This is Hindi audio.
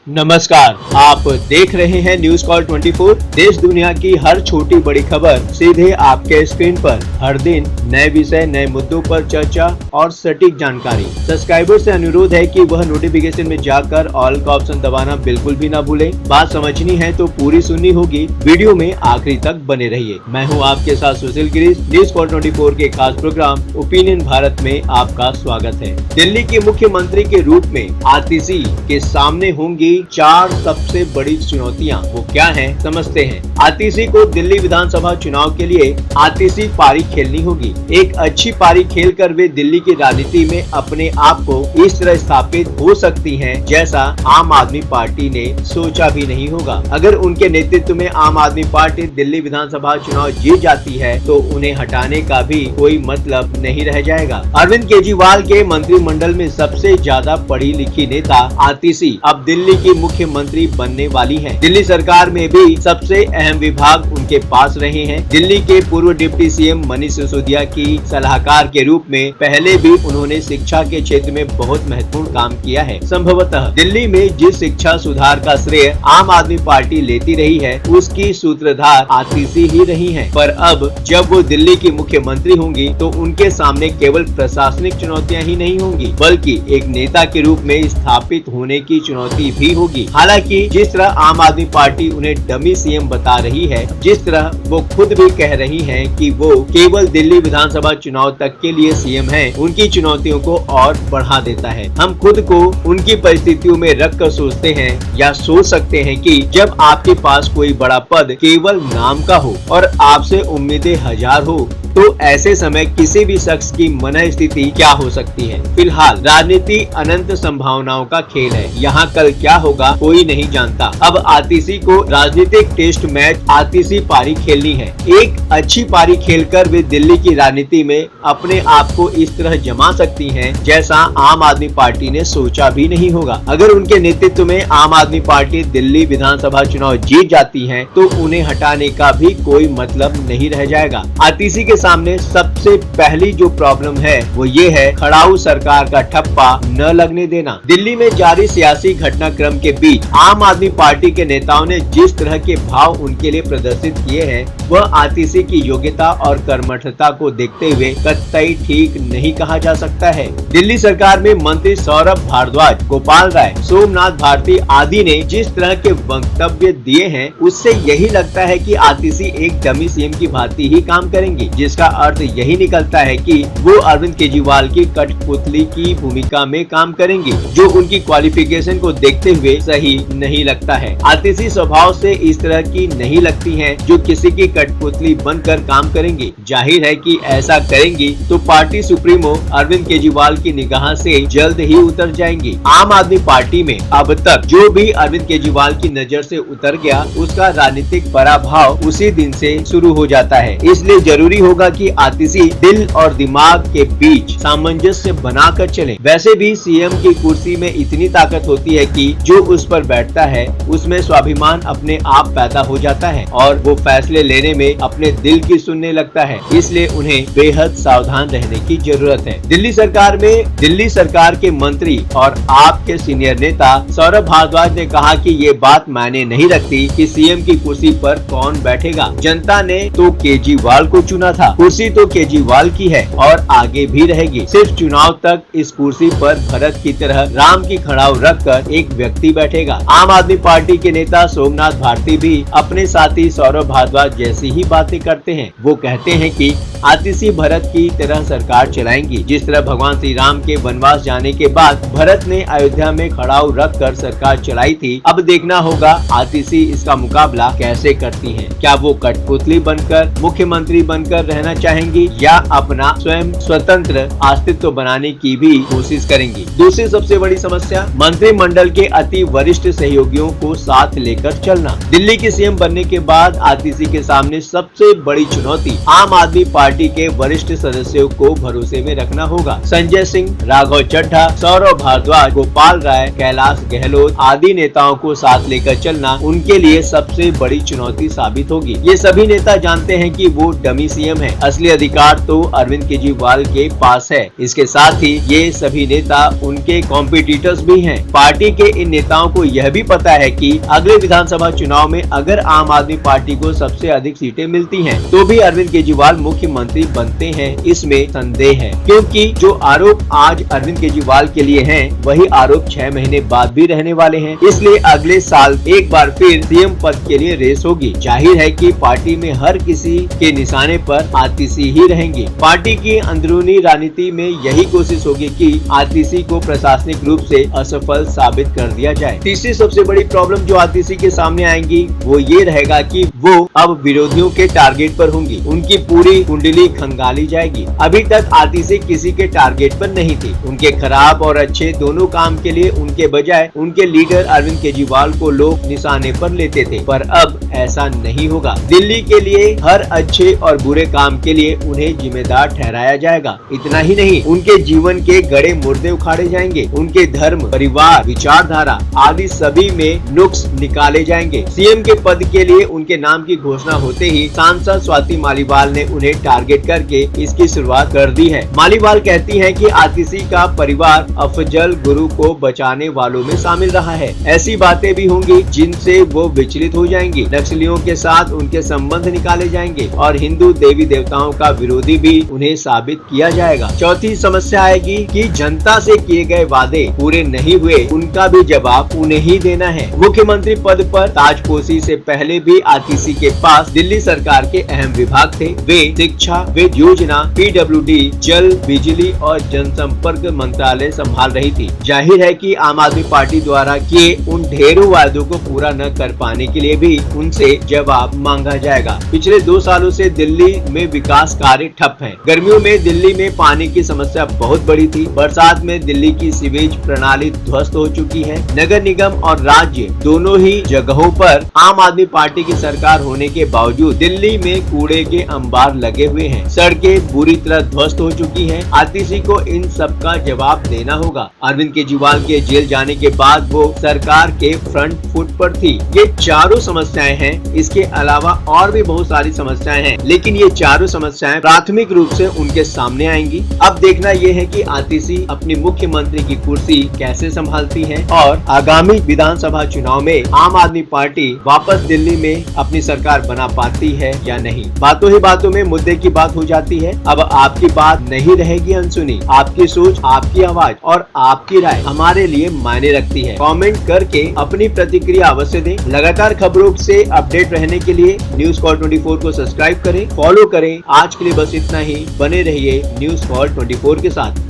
नमस्कार, आप देख रहे हैं न्यूज कॉल 24। देश दुनिया की हर छोटी बड़ी खबर सीधे आपके स्क्रीन पर। हर दिन नए विषय, नए मुद्दों पर चर्चा और सटीक जानकारी। सब्सक्राइबर से अनुरोध है कि वह नोटिफिकेशन में जाकर ऑल का ऑप्शन दबाना बिल्कुल भी ना भूलें। बात समझनी है तो पूरी सुननी होगी, वीडियो में आखिरी तक बने रहिए। मैं हूं आपके साथ सुशील गिरीश। न्यूज कॉल 24 के खास प्रोग्राम ओपिनियन भारत में आपका स्वागत है। दिल्ली के मुख्यमंत्री के रूप में आतिशी के सामने होंगी 4 सबसे बड़ी चुनौतियां। वो क्या हैं, समझते हैं। आतिशी को दिल्ली विधानसभा चुनाव के लिए आतिशी पारी खेलनी होगी। एक अच्छी पारी खेलकर वे दिल्ली की राजनीति में अपने आप को इस तरह स्थापित हो सकती हैं जैसा आम आदमी पार्टी ने सोचा भी नहीं होगा। अगर उनके नेतृत्व में आम आदमी पार्टी दिल्ली विधानसभा चुनाव जीत जाती है तो उन्हें हटाने का भी कोई मतलब नहीं रह जाएगा। अरविंद केजरीवाल के मंत्रिमंडल में सबसे ज्यादा पढ़ी लिखी नेता आतिशी अब दिल्ली की मुख्यमंत्री बनने वाली हैं। दिल्ली सरकार में भी सबसे अहम विभाग उनके पास रहे हैं। दिल्ली के पूर्व डिप्टी सीएम मनीष सिसोदिया की सलाहकार के रूप में पहले भी उन्होंने शिक्षा के क्षेत्र में बहुत महत्वपूर्ण काम किया है। संभवतः दिल्ली में जिस शिक्षा सुधार का श्रेय आम आदमी पार्टी लेती रही है उसकी सूत्रधार आतिशी ही रही है। पर अब जब वो दिल्ली की मुख्यमंत्री होंगी तो उनके सामने केवल प्रशासनिक चुनौतियां ही नहीं होंगी बल्कि एक नेता के रूप में स्थापित होने की चुनौती भी होगी। हालांकि जिस तरह आम आदमी पार्टी उन्हें डमी सीएम बता रही है, जिस तरह वो खुद भी कह रही हैं कि वो केवल दिल्ली विधानसभा चुनाव तक के लिए सीएम हैं, उनकी चुनौतियों को और बढ़ा देता है। हम खुद को उनकी परिस्थितियों में रखकर सोचते हैं या सोच सकते हैं कि जब आपके पास कोई बड़ा पद केवल नाम का हो और आपसे उम्मीदें हजार हो तो ऐसे समय किसी भी शख्स की मन स्थिति क्या हो सकती है। फिलहाल राजनीति अनंत संभावनाओं का खेल है। यहाँ कल क्या होगा कोई नहीं जानता। अब आतिशी को राजनीतिक टेस्ट मैच आतिशी पारी खेलनी है। एक अच्छी पारी खेलकर वे दिल्ली की राजनीति में अपने आप को इस तरह जमा सकती हैं जैसा आम आदमी पार्टी ने सोचा भी नहीं होगा। अगर उनके नेतृत्व में आम आदमी पार्टी दिल्ली विधानसभा चुनाव जीत जाती है तो उन्हें हटाने का भी कोई मतलब नहीं रह जाएगा। आतिशी के सामने सबसे पहली जो प्रॉब्लम है वो ये है खड़ाऊ सरकार का ठप्पा न लगने देना। दिल्ली में जारी सियासी घटनाक्रम के बीच आम आदमी पार्टी के नेताओं ने जिस तरह के भाव उनके लिए प्रदर्शित किए हैं वह आतिशी की योग्यता और कर्मठता को देखते हुए कतई ठीक नहीं कहा जा सकता है। दिल्ली सरकार में मंत्री सौरभ भारद्वाज, गोपाल राय, सोमनाथ भारती आदि ने जिस तरह के वक्तव्य दिए हैं उससे यही लगता है कि आतिशी एक डमी सीएम की भांति ही काम करेंगी, जिसका अर्थ यही निकलता है कि वो अरविंद केजरीवाल की कठपुतली की भूमिका में काम करेंगी, जो उनकी क्वालिफिकेशन को देखते हुए सही नहीं लगता है। आतिशी स्वभाव से इस तरह की नहीं लगती हैं जो किसी की कठपुतली बनकर काम करेंगी। जाहिर है कि ऐसा करेंगी तो पार्टी सुप्रीमो अरविंद केजरीवाल की निगाह से जल्द ही उतर जाएंगी। आम आदमी पार्टी में अब तक जो भी अरविंद केजरीवाल की नजर से उतर गया उसका राजनीतिक पराभव उसी दिन से शुरू हो जाता है। इसलिए जरूरी होगा कि आतिशी दिल और दिमाग के बीच सामंजस्य बनाकर चले। वैसे भी सीएम की कुर्सी में इतनी ताकत होती है कि जो उस पर बैठता है उसमें स्वाभिमान अपने आप पैदा हो जाता है और वो फैसले लेने में अपने दिल की सुनने लगता है। इसलिए उन्हें बेहद सावधान रहने की जरूरत है। दिल्ली सरकार के मंत्री और आप के सीनियर नेता सौरभ भारद्वाज ने कहा कि ये बात मायने नहीं रखती कि सीएम की कुर्सी पर कौन बैठेगा। जनता ने तो केजरीवाल को चुना था, कुर्सी तो केजरीवाल की है और आगे भी रहेगी। सिर्फ चुनाव तक इस कुर्सी पर भरत की तरह राम की खड़ाऊ रखकर एक व्यक्ति बैठेगा। आम आदमी पार्टी के नेता सोमनाथ भारती भी अपने साथी सौरभ भारद्वाज जैसी ही बातें करते हैं। वो कहते हैं कि आतिशी भरत की तरह सरकार चलाएंगी। जिस तरह भगवान श्री राम के वनवास जाने के बाद भरत ने अयोध्या में खड़ाऊ रखकर सरकार चलाई थी, अब देखना होगा आतिशी इसका मुकाबला कैसे करती हैं। क्या वो कठपुतली बनकर मुख्यमंत्री बनकर रहना चाहेंगी या अपना स्वयं स्वतंत्र अस्तित्व बनाने की भी कोशिश करेंगी। दूसरी सबसे बड़ी समस्या मंत्रिमंडल के अति वरिष्ठ सहयोगियों को साथ लेकर चलना। दिल्ली की सीएम बनने के बाद आतिशी के सामने सामने सबसे बड़ी चुनौती आम आदमी पार्टी के वरिष्ठ सदस्यों को भरोसे में रखना होगा। संजय सिंह, राघव चड्ढा, सौरभ भारद्वाज, गोपाल राय, कैलाश गहलोत आदि नेताओं को साथ लेकर चलना उनके लिए सबसे बड़ी चुनौती साबित होगी। ये सभी नेता जानते हैं कि वो डमी सीएम है, असली अधिकार तो अरविंद केजरीवाल के पास है। इसके साथ ही ये सभी नेता उनके कॉम्पिटिटर्स भी हैं। पार्टी के इन नेताओं को यह भी पता है कि अगले विधानसभा चुनाव में अगर आम आदमी पार्टी को सबसे अधिक सीटें मिलती हैं, तो भी अरविंद केजरीवाल मुख्यमंत्री बनते हैं, इसमें संदेह है। क्योंकि जो आरोप आज अरविंद केजरीवाल के लिए हैं, वही आरोप 6 महीने बाद भी रहने वाले हैं। इसलिए अगले साल एक बार फिर सीएम पद के लिए रेस होगी। जाहिर है कि पार्टी में हर किसी के निशाने पर आतिशी ही रहेंगे। पार्टी की अंदरूनी राजनीति में यही कोशिश होगी कि आतिशी को प्रशासनिक रूप से असफल साबित कर दिया जाए। तीसरी सबसे बड़ी प्रॉब्लम जो आतिशी के सामने आएंगी वो ये रहेगा कि वो अब विरोधियों के टारगेट पर होंगी। उनकी पूरी कुंडली खंगाली जाएगी। अभी तक आतिशी किसी के टारगेट पर नहीं थी। उनके खराब और अच्छे दोनों काम के लिए उनके बजाय उनके लीडर अरविंद केजरीवाल को लोग निशाने पर लेते थे, पर अब ऐसा नहीं होगा। दिल्ली के लिए हर अच्छे और बुरे काम के लिए उन्हें जिम्मेदार ठहराया जाएगा। इतना ही नहीं, उनके जीवन के गड़े मुर्दे उखाड़े जाएंगे। उनके धर्म, परिवार, विचारधारा आदि सभी में नुक्स निकाले जाएंगे। सीएम के पद के लिए उनके नाम की घोषणा होते ही सांसद स्वाति मालीवाल ने उन्हें टारगेट करके इसकी शुरुआत कर दी है। मालीवाल कहती हैं कि आतिशी का परिवार अफजल गुरु को बचाने वालों में शामिल रहा है। ऐसी बातें भी होंगी जिनसे वो विचलित हो जाएंगी। नक्सलियों के साथ उनके संबंध निकाले जाएंगे और हिंदू देवी देवताओं का विरोधी भी उन्हें साबित किया जाएगा। चौथी समस्या आएगी कि जनता से किए गए वादे पूरे नहीं हुए, उनका भी जवाब उन्हें ही देना है। मुख्यमंत्री पद पर ताजपोशी से पहले भी आतिशी के पास दिल्ली सरकार के अहम विभाग थे। वे शिक्षा, वित्त योजना, पीडब्ल्यूडी, जल, बिजली और जनसंपर्क मंत्रालय संभाल रही थी। जाहिर है कि आम आदमी पार्टी द्वारा किए उन ढेरों वादों को पूरा न कर पाने के लिए भी उनसे जवाब मांगा जाएगा। पिछले 2 सालों से दिल्ली में विकास कार्य ठप हैं। गर्मियों में दिल्ली में पानी की समस्या बहुत बड़ी थी। बरसात में दिल्ली की सीवेज प्रणाली ध्वस्त हो चुकी है। नगर निगम और राज्य दोनों ही जगहों पर आम आदमी पार्टी की सरकार होने के बावजूद दिल्ली में कूड़े के अंबार लगे हुए हैं। सड़कें बुरी तरह ध्वस्त हो चुकी हैं। आतिशी को इन सब का जवाब देना होगा। अरविंद केजरीवाल के जेल जाने के बाद वो सरकार के फ्रंट फुट पर थी। ये चारों समस्याएं हैं। इसके अलावा और भी बहुत सारी समस्याएं हैं, लेकिन ये चारों समस्याएं प्राथमिक रूप से उनके सामने आएंगी। अब देखना ये है कि आतिशी अपनी मुख्यमंत्री की कुर्सी कैसे संभालती है और आगामी विधानसभा चुनाव में आम आदमी पार्टी वापस दिल्ली में अपनी सरकार बना पाती है या नहीं। बातों ही बातों में मुद्दे की बात हो जाती है। अब आपकी बात नहीं रहेगी अनसुनी। आपकी सोच, आपकी आवाज और आपकी राय हमारे लिए मायने रखती है। कमेंट करके अपनी प्रतिक्रिया अवश्य दें। लगातार खबरों से अपडेट रहने के लिए न्यूज़ कॉल 24 को सब्सक्राइब करें, फॉलो करें। आज के लिए बस इतना ही। बने रहिए न्यूज़ कॉल 24 के साथ।